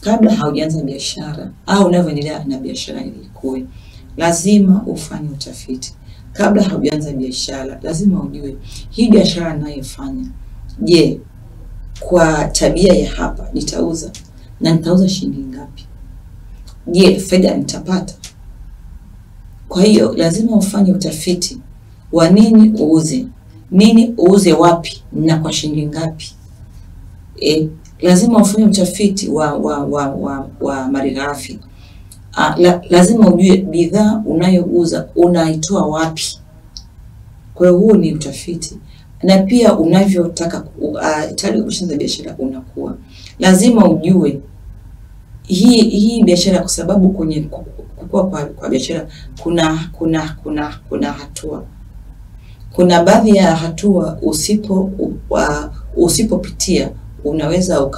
kabla haujaanza biashara au unavyoendelea na biashara ili ikue, lazima ufanye utafiti. Kabla haujaanza biashara, lazima ujue hii biashara ninayofanya, je, kwa tabia ya hapa nitauza na nitauza shilingi ngapi? Je, faida nitapata? Kwa hiyo lazima ufanye utafiti wa nini uuze wapi na kwa shilingi ngapi. Lazima ufanye utafiti wa malighafi. Lazima ujue bidhaa unayouza unaitoa wapi. Kwa hiyo huu ni utafiti. Na pia unavyotaka tayari ukishaanza biashara unakuwa lazima ujue hii biashara, kwa sababu kwenye kukua kwa biashara kuna hatua. Kuna baadhi ya hatua usipopitia unaweza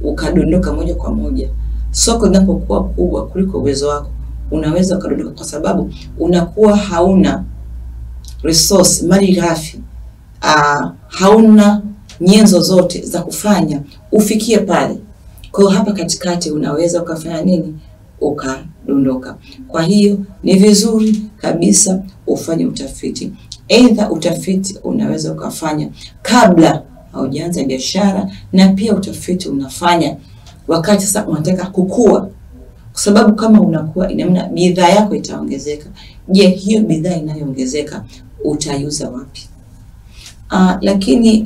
ukadondoka moja kwa moja. Soko linapokuwa kubwa kuliko uwezo wako, unaweza ukadondoka kwa sababu unakuwa hauna resource, mali ghafi, hauna nyenzo zote za kufanya ufikie pale. Kwa hapa katikati unaweza ukafanya nini? Ukadondoka. Kwa hiyo ni vizuri kabisa ufanye utafiti. Aidha utafiti unaweza ukafanya kabla haujaanza biashara, na pia utafiti unafanya wakati sasa unataka kukua, kwa sababu kama unakuwa ina maana bidhaa yako itaongezeka. Je, hiyo bidhaa inayoongezeka utaiuza wapi? Lakini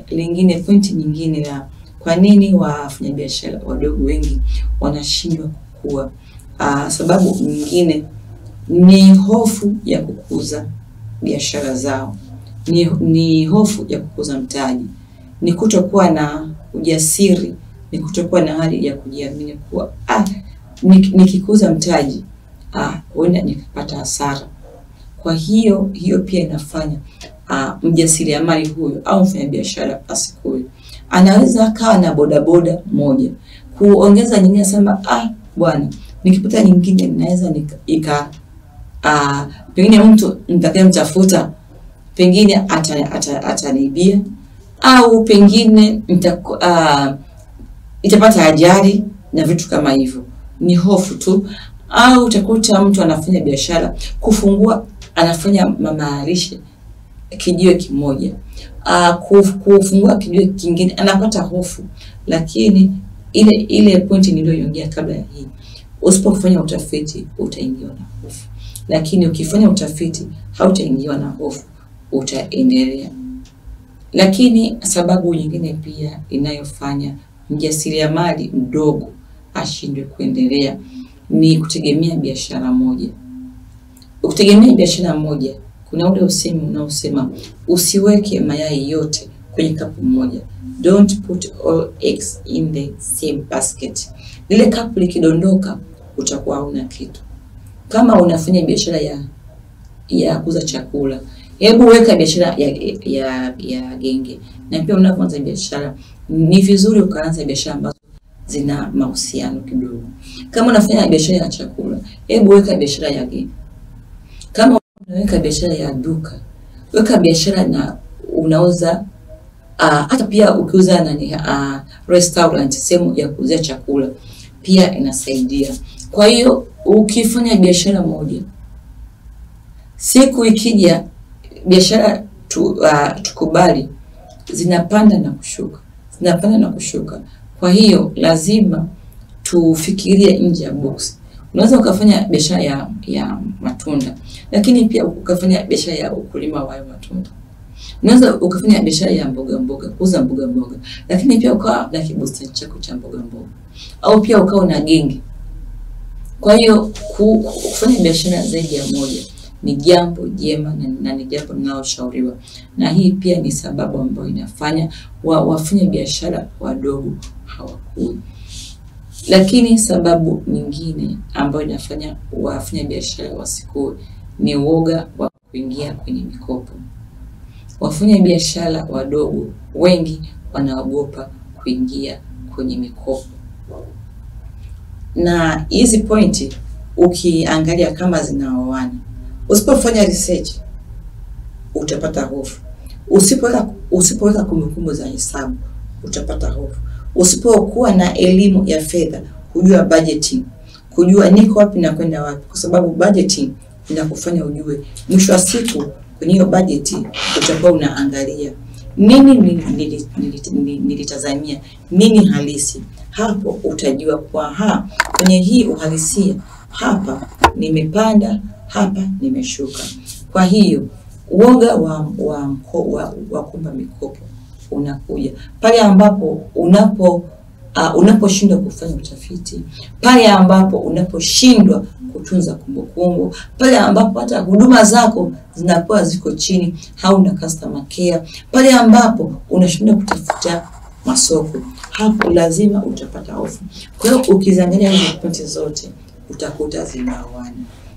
lingine pointi nyingine ya kwa nini wafanyabiashara wadogo wengi wanashindwa kukua, sababu nyingine ni hofu ya kukuza biashara zao, ni hofu ya kukuza mtaji, ni kutokuwa na ujasiri, ni kutokuwa na hali ya kujiamini kuwa nikikuza mtaji huenda nikapata hasara. Kwa hiyo pia inafanya mjasiriamali huyo au mfanyabiashara asikue. Anaweza akawa na bodaboda moja, kuongeza nyingine sema bwana, nikipata nyingine naweza pengine mtu nitakayemtafuta pengine atanibia, au pengine itapata ajali na vitu kama hivyo. Ni hofu tu. Au utakuta mtu anafanya biashara kufungua, anafanya mamalishe kijiwe kimoja, kufungua kijiwe kingine, anapata hofu. Lakini ile pointi niliyoongea kabla ya hii, usipofanya utafiti utaingiwa na hofu, lakini ukifanya utafiti hautaingiwa na hofu, utaendelea. Lakini sababu nyingine pia inayofanya mjasiriamali mdogo ashindwe kuendelea ni kutegemea biashara moja. Ukitegemea biashara moja, kuna ule usemi unaosema usiweke mayai yote kwenye kapu moja. Don't put all eggs in the same basket. Lile kapu likidondoka utakuwa huna kitu. Kama unafanya biashara ya kuuza chakula, hebu weka biashara ya genge. Na pia unapoanza biashara ni vizuri ukaanza biashara ambazo zina mahusiano kidogo. Kama unafanya biashara ya chakula, hebu weka biashara ya genge. Kama unaweka biashara ya duka, weka biashara na unauza hata pia ukiuza restaurant, sehemu ya kuuzia chakula, pia inasaidia. Kwa hiyo ukifanya biashara moja, siku ikija biashara tukubali zinapanda na kushuka, zinapanda na kushuka. Kwa hiyo lazima tufikirie nje ya box. Unaweza ukafanya biashara ya matunda, lakini pia ukafanya biashara ya ukulima wa matunda. Unaweza ukafanya biashara ya mboga, kuuza mboga, lakini pia ukawa na kibustani chako cha mboga, au pia ukawa na genge. Kwa hiyo kufanya biashara zaidi ya moja ni jambo jema na ni jambo linaloshauriwa. Na hii pia ni sababu ambayo inafanya wafanya biashara wadogo hawakui. Lakini sababu nyingine ambayo inafanya wafanya biashara wasikue ni uoga wa kuingia kwenye mikopo. Wafanya biashara wadogo wengi wanaogopa kuingia kwenye mikopo. Na hizi pointi ukiangalia kama zinaoana, usipofanya research utapata hofu. Usipoweka kumbukumbu za hesabu utapata hofu. Usipokuwa na elimu ya fedha, kujua budgeting, kujua niko wapi na kwenda wapi, kwa sababu budgeting inakufanya ujue mwisho wa siku kwenye hiyo budget utakuwa unaangalia nini nilitazamia, nini halisi. Hapo utajua kwa kwenye hii uhalisia hapa nimepanda, hapa nimeshuka. Kwa hiyo uoga wa kuomba mikopo unakuja pale ambapo unaposhindwa kufanya utafiti, pale ambapo unaposhindwa kutunza kumbukumbu, pale ambapo hata huduma zako zinakuwa ziko chini, hauna customer care, pale ambapo unashindwa kutafuta masoko, hapo lazima utapata hofu. Kwa hiyo ukiziangalia hizo pointi zote utakuta zinaoana.